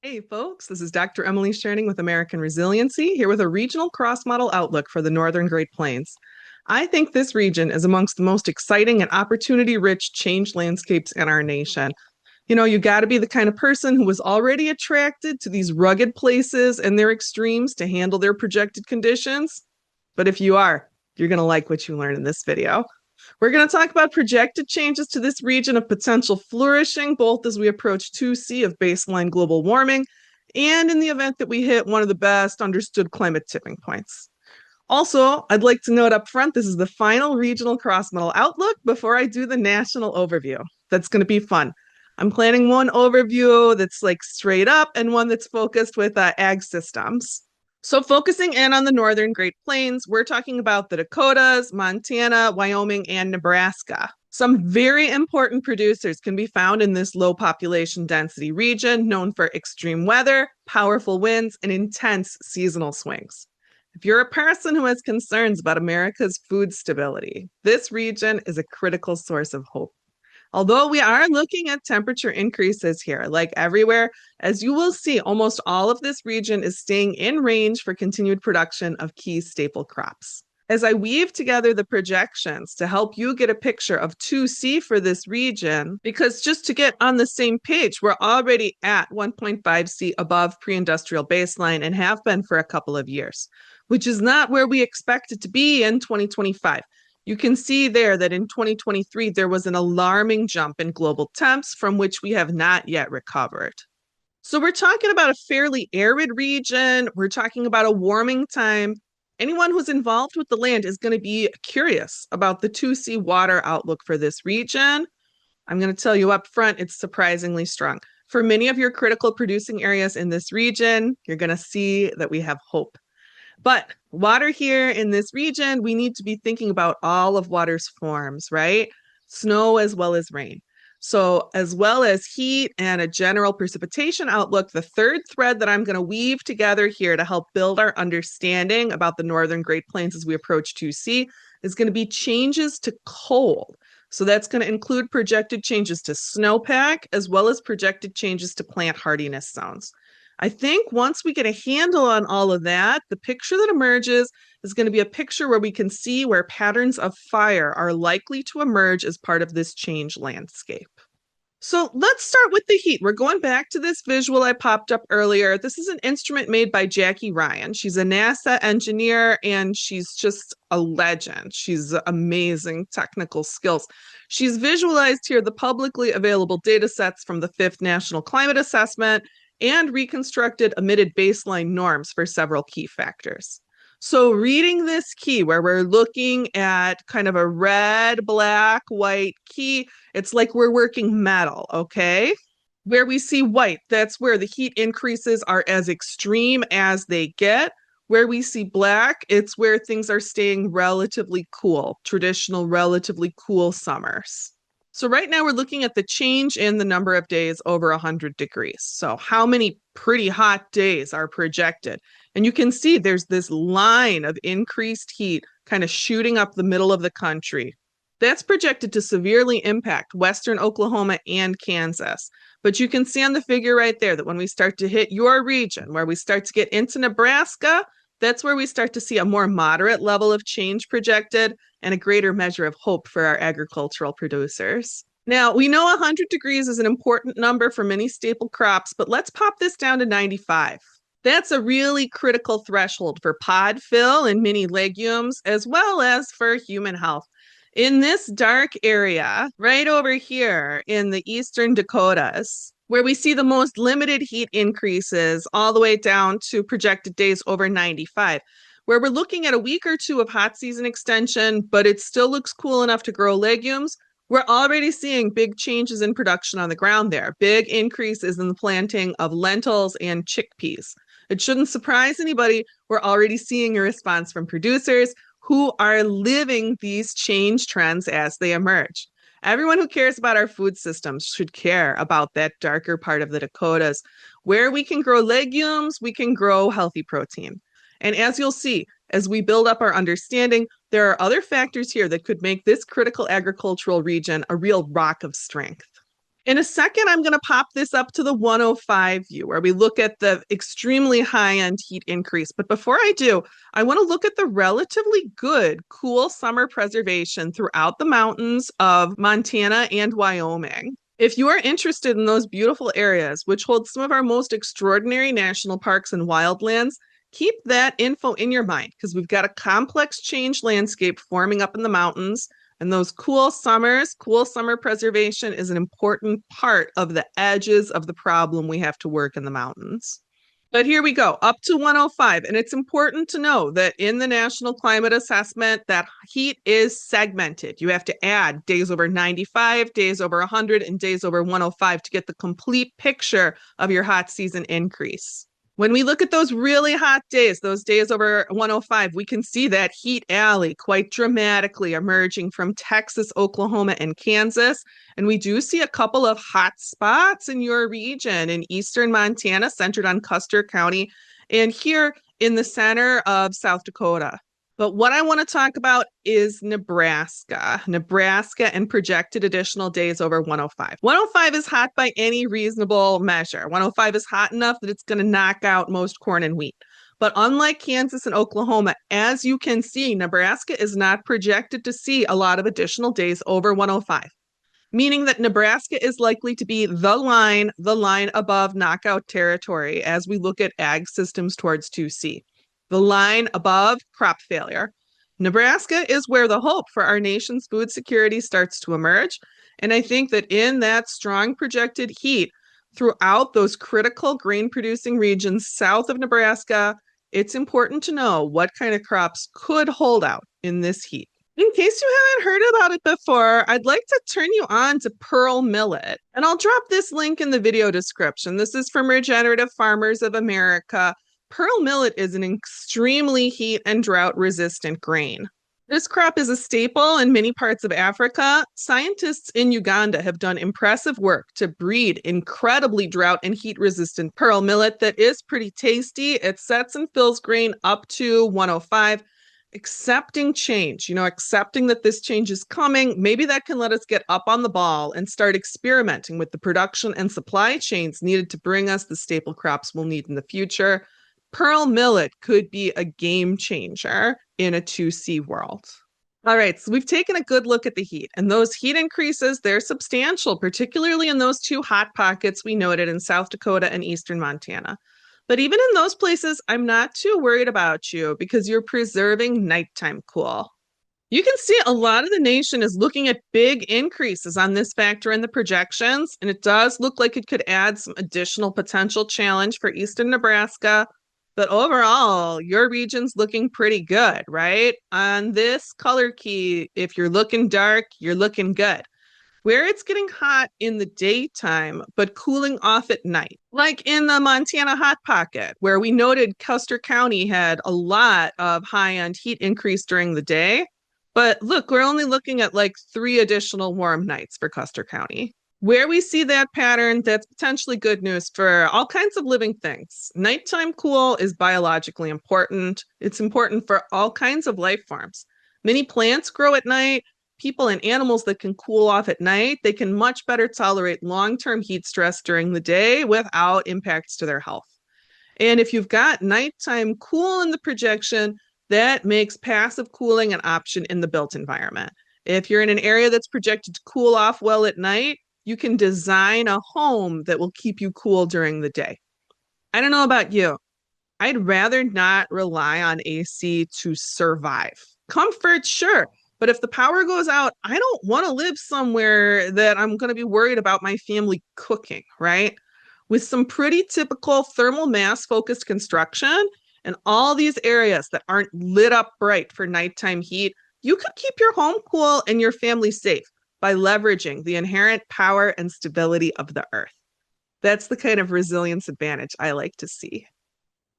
Hey folks, this is Dr. Emily Scherning with American Resiliency, here with a regional cross-model outlook for the Northern Great Plains. I think this region is amongst the most exciting and opportunity-rich change landscapes in our nation. You got to be the kind of person who was already attracted to these rugged places and their extremes to handle their projected conditions. But if you are, you're going to like what you learn in this video. We're going to talk about projected changes to this region of potential flourishing, both as we approach 2C of baseline global warming and in the event that we hit one of the best understood climate tipping points. Also, I'd like to note up front, this is the final regional cross-model outlook before I do the national overview. That's going to be fun. I'm planning one overview that's like straight up and one that's focused with ag systems. So focusing in on the Northern Great Plains, we're talking about the Dakotas, Montana, Wyoming, and Nebraska. Some very important producers can be found in this low population density region known for extreme weather, powerful winds, and intense seasonal swings. If you're a person who has concerns about America's food stability, this region is a critical source of hope. Although we are looking at temperature increases here, like everywhere, as you will see, almost all of this region is staying in range for continued production of key staple crops. As I weave together the projections to help you get a picture of 2C for this region, because just to get on the same page, we're already at 1.5C above pre-industrial baseline and have been for a couple of years, which is not where we expect it to be in 2025. You can see there that in 2023, there was an alarming jump in global temps from which we have not yet recovered. So we're talking about a fairly arid region. We're talking about a warming time. Anyone who's involved with the land is going to be curious about the 2C water outlook for this region. I'm going to tell you up front, it's surprisingly strong. For many of your critical producing areas in this region, you're going to see that we have hope. But water here in this region, we need to be thinking about all of water's forms, right? Snow as well as rain. So as well as heat and a general precipitation outlook, the third thread that I'm going to weave together here to help build our understanding about the Northern Great Plains as we approach 2C is going to be changes to cold. So that's going to include projected changes to snowpack as well as projected changes to plant hardiness zones. I think once we get a handle on all of that, the picture that emerges is going to be a picture where we can see where patterns of fire are likely to emerge as part of this change landscape. So let's start with the heat. We're going back to this visual I popped up earlier. This is an instrument made by Jackie Ryan. She's a NASA engineer and she's just a legend. She's amazing technical skills. She's visualized here the publicly available data sets from the 5th National Climate Assessment and reconstructed emitted baseline norms for several key factors. So reading this key where we're looking at kind of a red, black, white key, it's like we're working metal, okay? Where we see white, that's where the heat increases are as extreme as they get. Where we see black, it's where things are staying relatively cool, traditional relatively cool summers. So right now we're looking at the change in the number of days over 100 degrees. So how many pretty hot days are projected? And you can see there's this line of increased heat kind of shooting up the middle of the country. That's projected to severely impact western Oklahoma and Kansas. But you can see on the figure right there that when we start to hit your region, where we start to get into Nebraska, that's where we start to see a more moderate level of change projected and a greater measure of hope for our agricultural producers. Now, we know 100 degrees is an important number for many staple crops, but let's pop this down to 95. That's a really critical threshold for pod fill and many legumes, as well as for human health. In this dark area, right over here in the eastern Dakotas, where we see the most limited heat increases all the way down to projected days over 95, where we're looking at a week or two of hot season extension, but it still looks cool enough to grow legumes. We're already seeing big changes in production on the ground there, big increases in the planting of lentils and chickpeas. It shouldn't surprise anybody. We're already seeing a response from producers who are living these change trends as they emerge. Everyone who cares about our food systems should care about that darker part of the Dakotas. Where we can grow legumes, we can grow healthy protein. And as you'll see, as we build up our understanding, there are other factors here that could make this critical agricultural region a real rock of strength. In a second, I'm going to pop this up to the 105 view where we look at the extremely high-end heat increase. But before I do, I want to look at the relatively good cool summer preservation throughout the mountains of Montana and Wyoming. If you are interested in those beautiful areas, which hold some of our most extraordinary national parks and wildlands, keep that info in your mind because we've got a complex change landscape forming up in the mountains. And those cool summer preservation is an important part of the edges of the problem we have to work in the mountains. But here we go, up to 105. And it's important to know that in the National Climate Assessment, that heat is segmented. You have to add days over 95, days over 100, and days over 105 to get the complete picture of your hot season increase. When we look at those really hot days, those days over 105, we can see that heat alley quite dramatically emerging from Texas, Oklahoma, and Kansas. And we do see a couple of hot spots in your region in eastern Montana, centered on Custer County, and here in the center of South Dakota. But what I want to talk about is Nebraska and projected additional days over 105. 105 is hot by any reasonable measure. 105 is hot enough that it's going to knock out most corn and wheat. But unlike Kansas and Oklahoma, as you can see, Nebraska is not projected to see a lot of additional days over 105, meaning that Nebraska is likely to be the line above knockout territory as we look at ag systems towards 2C. The line above crop failure. Nebraska is where the hope for our nation's food security starts to emerge. And I think that in that strong projected heat throughout those critical grain producing regions south of Nebraska, it's important to know what kind of crops could hold out in this heat. In case you haven't heard about it before, I'd like to turn you on to pearl millet. And I'll drop this link in the video description. This is from Regenerative Farmers of America. Pearl millet is an extremely heat and drought resistant grain. This crop is a staple in many parts of Africa. Scientists in Uganda have done impressive work to breed incredibly drought and heat resistant pearl millet that is pretty tasty. It sets and fills grain up to 105. Accepting change, accepting that this change is coming, maybe that can let us get up on the ball and start experimenting with the production and supply chains needed to bring us the staple crops we'll need in the future. Pearl millet could be a game changer in a 2C world. All right, so we've taken a good look at the heat, and those heat increases, they're substantial, particularly in those two hot pockets we noted in South Dakota and eastern Montana. But even in those places, I'm not too worried about you because you're preserving nighttime cool. You can see a lot of the nation is looking at big increases on this factor in the projections, and it does look like it could add some additional potential challenge for eastern Nebraska. But overall, your region's looking pretty good, right? On this color key, if you're looking dark, you're looking good. Where it's getting hot in the daytime, but cooling off at night, like in the Montana hot pocket, where we noted Custer County had a lot of high-end heat increase during the day. But look, we're only looking at like 3 additional warm nights for Custer County. Where we see that pattern, that's potentially good news for all kinds of living things. Nighttime cool is biologically important. It's important for all kinds of life forms. Many plants grow at night. People and animals that can cool off at night, they can much better tolerate long-term heat stress during the day without impacts to their health. And if you've got nighttime cool in the projection, that makes passive cooling an option in the built environment. If you're in an area that's projected to cool off well at night, you can design a home that will keep you cool during the day. I don't know about you. I'd rather not rely on AC to survive. Comfort, sure. But if the power goes out, I don't want to live somewhere that I'm going to be worried about my family cooking, right? With some pretty typical thermal mass focused construction and all these areas that aren't lit up bright for nighttime heat, you could keep your home cool and your family safe by leveraging the inherent power and stability of the earth. That's the kind of resilience advantage I like to see.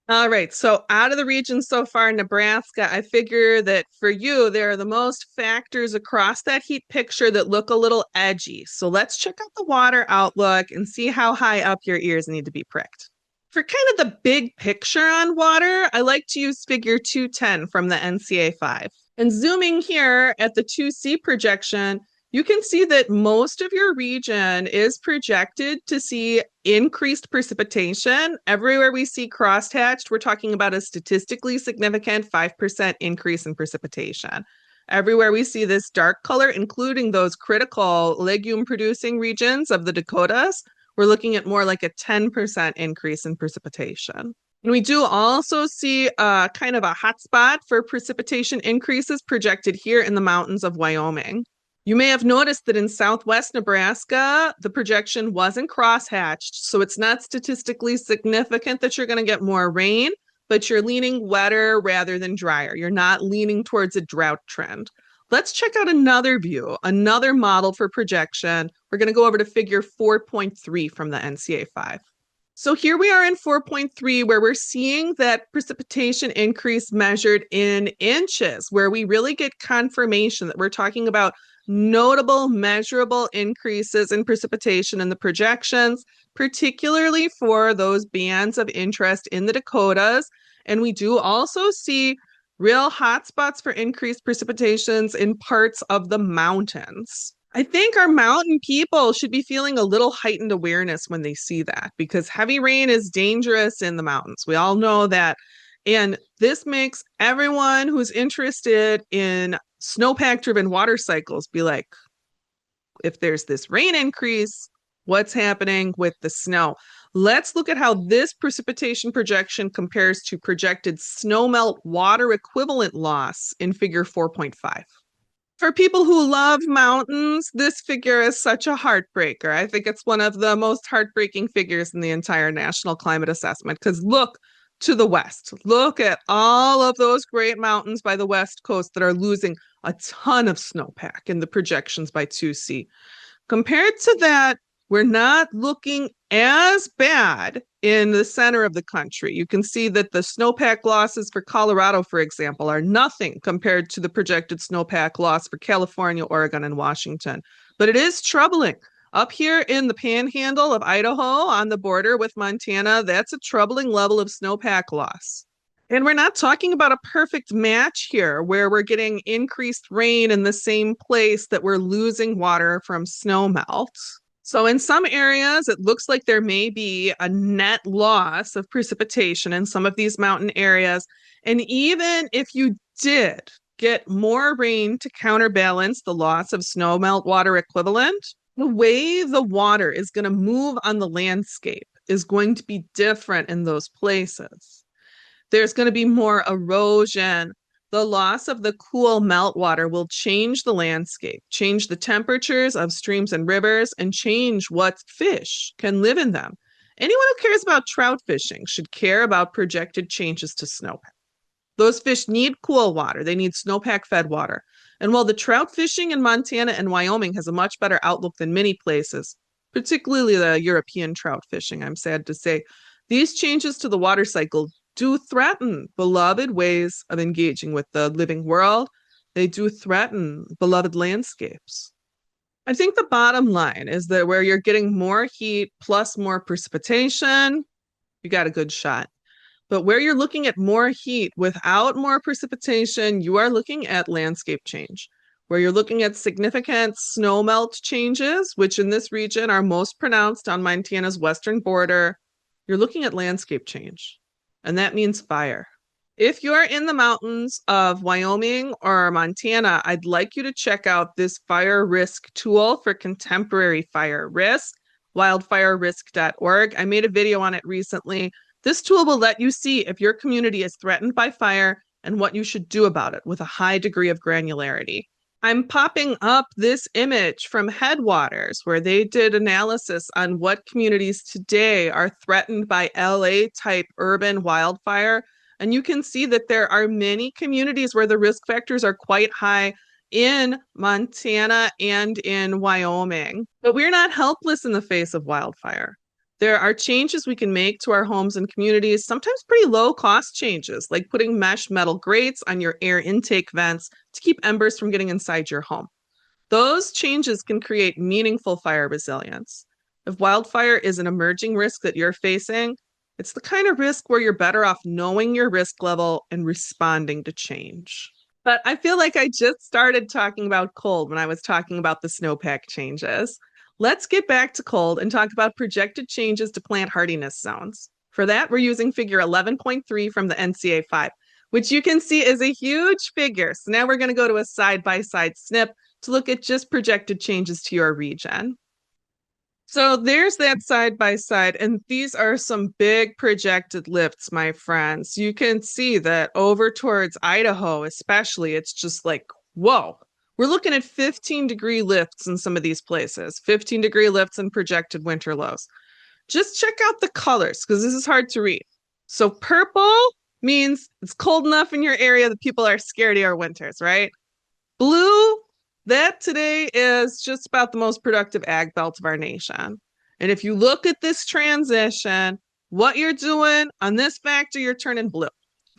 All right, so out of the region so far, Nebraska, I figure that for you, there are the most factors across that heat picture that look a little edgy. So let's check out the water outlook and see how high up your ears need to be pricked. For kind of the big picture on water, I like to use figure 210 from the NCA 5. And zooming here at the 2C projection, You can see that most of your region is projected to see increased precipitation. Everywhere we see crosshatched, we're talking about a statistically significant 5% increase in precipitation. Everywhere we see this dark color, including those critical legume producing regions of the Dakotas, we're looking at more like a 10% increase in precipitation. And we do also see kind of a hotspot for precipitation increases projected here in the mountains of Wyoming. You may have noticed that in southwest Nebraska, the projection wasn't crosshatched, so it's not statistically significant that you're going to get more rain, but you're leaning wetter rather than drier. You're not leaning towards a drought trend. Let's check out another view, another model for projection. We're going to go over to figure 4.3 from the NCA 5. So here we are in 4.3, where we're seeing that precipitation increase measured in inches, where we really get confirmation that we're talking about notable, measurable increases in precipitation in the projections, particularly for those bands of interest in the Dakotas. And we do also see real hotspots for increased precipitations in parts of the mountains. I think our mountain people should be feeling a little heightened awareness when they see that, because heavy rain is dangerous in the mountains. We all know that. And this makes everyone who's interested in snowpack driven water cycles be like, if there's this rain increase, what's happening with the snow? Let's look at how this precipitation projection compares to projected snowmelt water equivalent loss in figure 4.5. For people who love mountains, this figure is such a heartbreaker. I think it's one of the most heartbreaking figures in the entire National Climate Assessment, because look to the west. Look at all of those great mountains by the west coast that are losing a ton of snowpack in the projections by 2C. Compared to that, we're not looking as bad in the center of the country. You can see that the snowpack losses for Colorado, for example, are nothing compared to the projected snowpack loss for California, Oregon, and Washington. But it is troubling. Up here in the panhandle of Idaho on the border with Montana, that's a troubling level of snowpack loss. And we're not talking about a perfect match here where we're getting increased rain in the same place that we're losing water from snowmelt. So in some areas, it looks like there may be a net loss of precipitation in some of these mountain areas. And even if you did get more rain to counterbalance the loss of snowmelt water equivalent, the way the water is going to move on the landscape is going to be different in those places. There's going to be more erosion. The loss of the cool meltwater will change the landscape, change the temperatures of streams and rivers, and change what fish can live in them. Anyone who cares about trout fishing should care about projected changes to snowpack. Those fish need cool water. They need snowpack-fed water. And while the trout fishing in Montana and Wyoming has a much better outlook than many places, particularly the European trout fishing, I'm sad to say, these changes to the water cycle do threaten beloved ways of engaging with the living world. They do threaten beloved landscapes. I think the bottom line is that where you're getting more heat plus more precipitation, you got a good shot. But where you're looking at more heat without more precipitation, you are looking at landscape change. Where you're looking at significant snowmelt changes, which in this region are most pronounced on Montana's western border, you're looking at landscape change. And that means fire. If you're in the mountains of Wyoming or Montana, I'd like you to check out this fire risk tool for contemporary fire risk, wildfirerisk.org. I made a video on it recently. This tool will let you see if your community is threatened by fire and what you should do about it with a high degree of granularity. I'm popping up this image from Headwaters, where they did analysis on what communities today are threatened by LA-type urban wildfire. And you can see that there are many communities where the risk factors are quite high in Montana and in Wyoming. But we're not helpless in the face of wildfire. There are changes we can make to our homes and communities, sometimes pretty low cost changes, like putting mesh metal grates on your air intake vents to keep embers from getting inside your home. Those changes can create meaningful fire resilience. If wildfire is an emerging risk that you're facing, it's the kind of risk where you're better off knowing your risk level and responding to change. But I feel like I just started talking about cold when I was talking about the snowpack changes. Let's get back to cold and talk about projected changes to plant hardiness zones. For that, we're using figure 11.3 from the NCA 5, which you can see is a huge figure. So now we're going to go to a side-by-side snip to look at just projected changes to your region. So there's that side by side, and these are some big projected lifts, my friends. You can see that over towards Idaho, especially, it's just like, whoa. We're looking at 15-degree lifts in some of these places, 15-degree lifts and projected winter lows. Just check out the colors because this is hard to read. So purple means it's cold enough in your area that people are scared of your winters, right? Blue, that today is just about the most productive ag belt of our nation. And if you look at this transition, what you're doing on this factor, you're turning blue.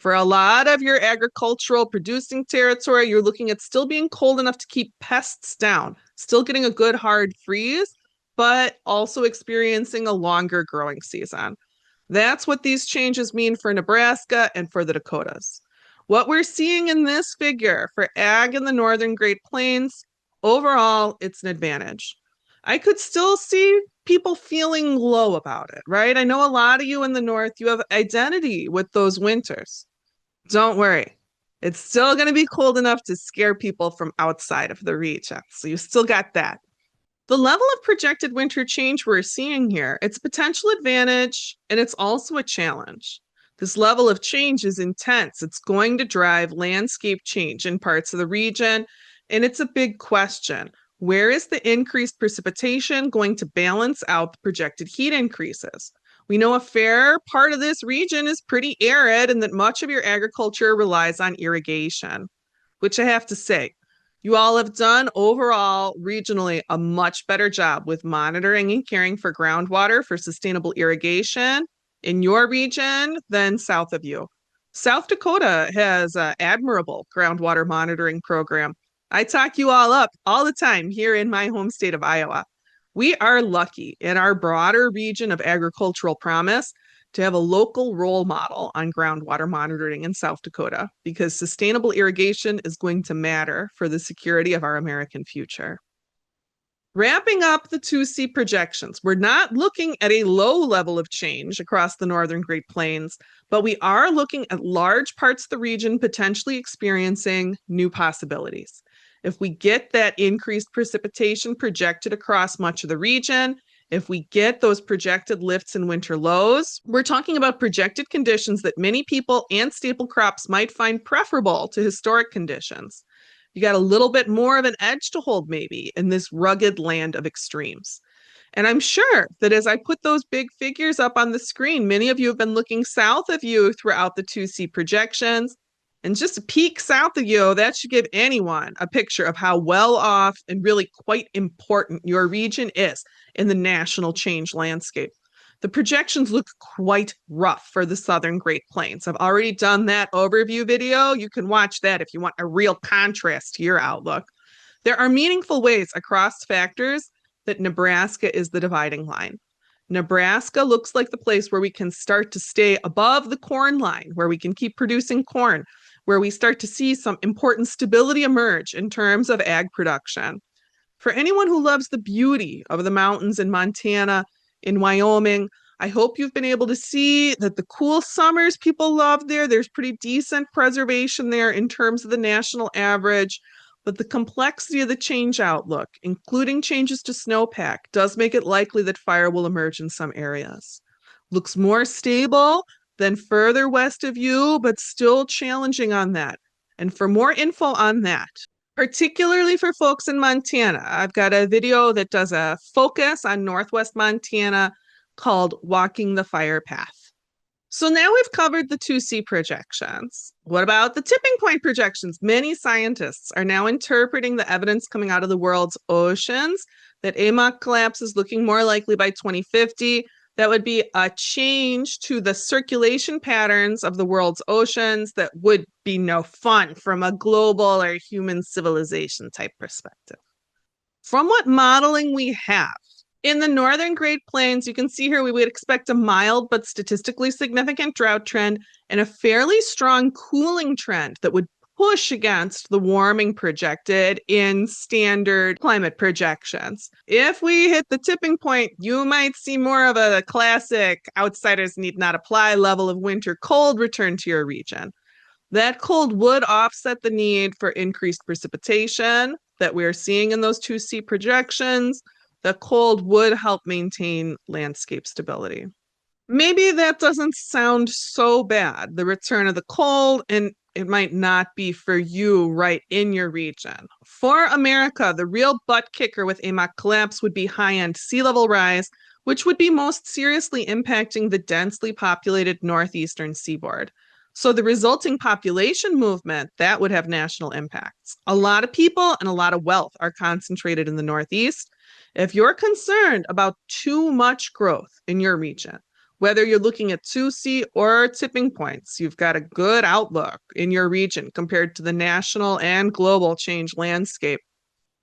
For a lot of your agricultural producing territory, you're looking at still being cold enough to keep pests down, still getting a good hard freeze, but also experiencing a longer growing season. That's what these changes mean for Nebraska and for the Dakotas. What we're seeing in this figure for ag in the northern Great Plains, overall, it's an advantage. I could still see people feeling low about it, right? I know a lot of you in the north, you have identity with those winters. Don't worry. It's still going to be cold enough to scare people from outside of the region. So you still got that. The level of projected winter change we're seeing here, it's a potential advantage and it's also a challenge. This level of change is intense. It's going to drive landscape change in parts of the region, and it's a big question. Where is the increased precipitation going to balance out the projected heat increases? We know a fair part of this region is pretty arid and that much of your agriculture relies on irrigation, which I have to say, you all have done overall regionally a much better job with monitoring and caring for groundwater for sustainable irrigation in your region than south of you. South Dakota has an admirable groundwater monitoring program. I talk you all up all the time here in my home state of Iowa. We are lucky in our broader region of agricultural promise to have a local role model on groundwater monitoring in South Dakota because sustainable irrigation is going to matter for the security of our American future. Wrapping up the 2C projections, we're not looking at a low level of change across the northern Great Plains, but we are looking at large parts of the region potentially experiencing new possibilities. If we get that increased precipitation projected across much of the region, if we get those projected lifts and winter lows, we're talking about projected conditions that many people and staple crops might find preferable to historic conditions. You got a little bit more of an edge to hold maybe in this rugged land of extremes. And I'm sure that as I put those big figures up on the screen, many of you have been looking south of you throughout the 2C projections. And just a peek south of you, that should give anyone a picture of how well off and really quite important your region is in the national change landscape. The projections look quite rough for the southern Great Plains. I've already done that overview video. You can watch that if you want a real contrast to your outlook. There are meaningful ways across factors that Nebraska is the dividing line. Nebraska looks like the place where we can start to stay above the corn line, where we can keep producing corn, where we start to see some important stability emerge in terms of ag production. For anyone who loves the beauty of the mountains in Montana, in Wyoming, I hope you've been able to see that the cool summers people love there, there's pretty decent preservation there in terms of the national average, but the complexity of the change outlook, including changes to snowpack, does make it likely that fire will emerge in some areas. Looks more stable than further west of you, but still challenging on that. And for more info on that, particularly for folks in Montana, I've got a video that does a focus on Northwest Montana called Walking the Fire Path. So now we've covered the 2C projections. What about the tipping point projections? Many scientists are now interpreting the evidence coming out of the world's oceans that AMOC collapse is looking more likely by 2050. That would be a change to the circulation patterns of the world's oceans that would be no fun from a global or human civilization type perspective. From what modeling we have, in the northern Great Plains, you can see here we would expect a mild but statistically significant drought trend and a fairly strong cooling trend that would push against the warming projected in standard climate projections. If we hit the tipping point, you might see more of a classic outsiders need not apply level of winter cold return to your region. That cold would offset the need for increased precipitation that we're seeing in those 2C projections. The cold would help maintain landscape stability. Maybe that doesn't sound so bad, the return of the cold, and it might not be for you right in your region. For America, the real butt kicker with AMOC collapse would be high-end sea level rise, which would be most seriously impacting the densely populated northeastern seaboard. So the resulting population movement, that would have national impacts. A lot of people and a lot of wealth are concentrated in the Northeast. If you're concerned about too much growth in your region, whether you're looking at 2C or tipping points, you've got a good outlook in your region compared to the national and global change landscape.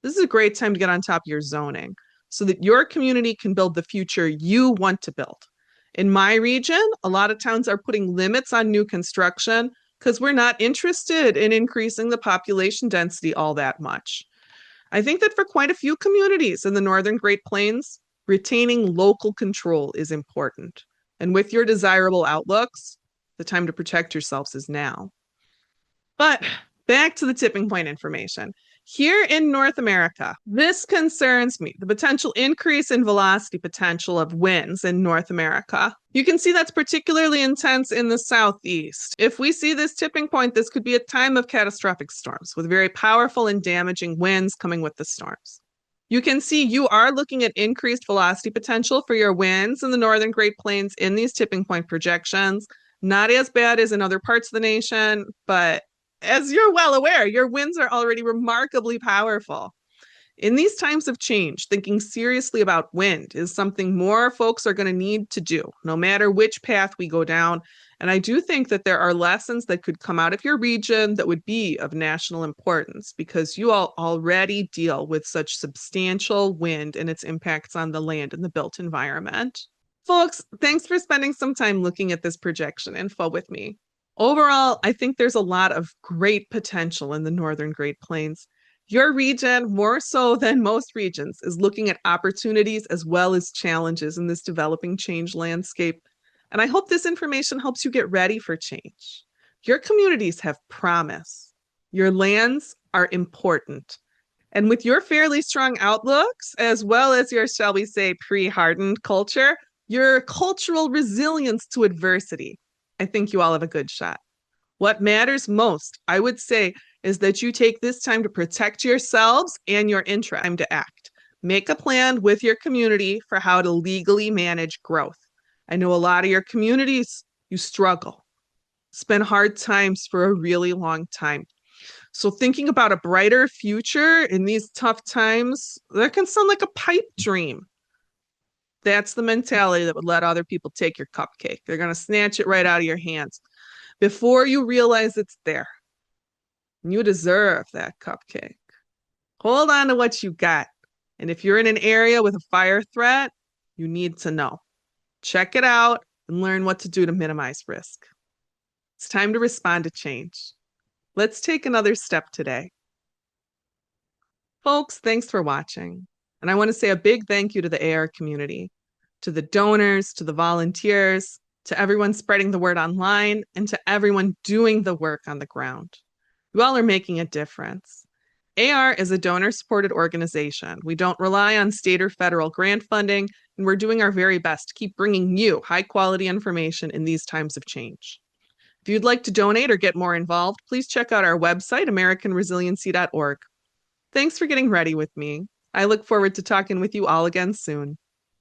This is a great time to get on top of your zoning so that your community can build the future you want to build. In my region, a lot of towns are putting limits on new construction because we're not interested in increasing the population density all that much. I think that for quite a few communities in the Northern Great Plains, retaining local control is important. And with your desirable outlooks, the time to protect yourselves is now. But back to the tipping point information. Here in North America, this concerns me, the potential increase in velocity potential of winds in North America. You can see that's particularly intense in the southeast. If we see this tipping point, this could be a time of catastrophic storms with very powerful and damaging winds coming with the storms. You can see you are looking at increased velocity potential for your winds in the Northern Great Plains in these tipping point projections. Not as bad as in other parts of the nation, but as you're well aware, your winds are already remarkably powerful. In these times of change, thinking seriously about wind is something more folks are going to need to do, no matter which path we go down. And I do think that there are lessons that could come out of your region that would be of national importance because you all already deal with such substantial wind and its impacts on the land and the built environment. Folks, thanks for spending some time looking at this projection info with me. Overall, I think there's a lot of great potential in the Northern Great Plains. Your region, more so than most regions, is looking at opportunities as well as challenges in this developing change landscape. And I hope this information helps you get ready for change. Your communities have promise. Your lands are important. And with your fairly strong outlooks, as well as your, shall we say, pre-hardened culture, your cultural resilience to adversity, I think you all have a good shot. What matters most, I would say, is that you take this time to protect yourselves and your interest. Time to act. Make a plan with your community for how to legally manage growth. I know a lot of your communities, you struggle, spend hard times for a really long time. So thinking about a brighter future in these tough times, that can sound like a pipe dream. That's the mentality that would let other people take your cupcake. They're going to snatch it right out of your hands before you realize it's there. You deserve that cupcake. Hold on to what you got. And if you're in an area with a fire threat, you need to know. Check it out and learn what to do to minimize risk. It's time to respond to change. Let's take another step today. Folks, thanks for watching. And I want to say a big thank you to the AR community, to the donors, to the volunteers, to everyone spreading the word online, and to everyone doing the work on the ground. You all are making a difference. AR is a donor-supported organization. We don't rely on state or federal grant funding, and we're doing our very best to keep bringing you high-quality information in these times of change. If you'd like to donate or get more involved, please check out our website, AmericanResiliency.org. Thanks for getting ready with me. I look forward to talking with you all again soon.